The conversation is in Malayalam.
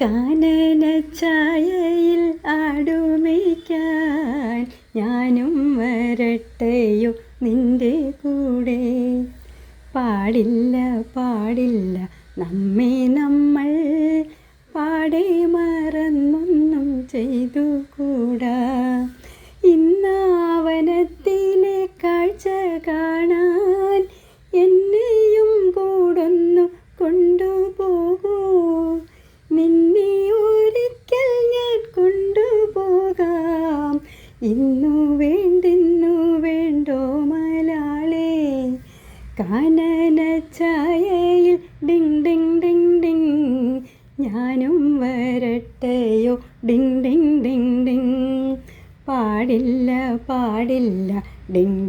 കാനനച്ചായയിൽ ആടുമേയ്ക്കാൻ ഞാനും വരട്ടെയോ നിൻ്റെ കൂടെ. പാടില്ല പാടില്ല നമ്മെ നമ്മൾ പാടെ മറന്നൊന്നും ചെയ്തു കൂടാ. ഇന്നാവനത്തിലെ കാഴ്ച കാണാൻ എന്നെയും കൂടൊന്നു കൊണ്ടുപോകൂ. നിന്നെ ഒരിക്കൽ ഞാൻ കൊണ്ടുപോകാം. ഇന്നു വേണ്ടോ മലാളേ. കാനനച്ചായയിൽ ഡിങ് ഡിങ് ഡിങ് ഡിങ് ഞാനും വരട്ടെയോ ഡിങ് ഡിങ് ഡിങ് ഡിങ്. പാടില്ല പാടില്ല ഡിങ്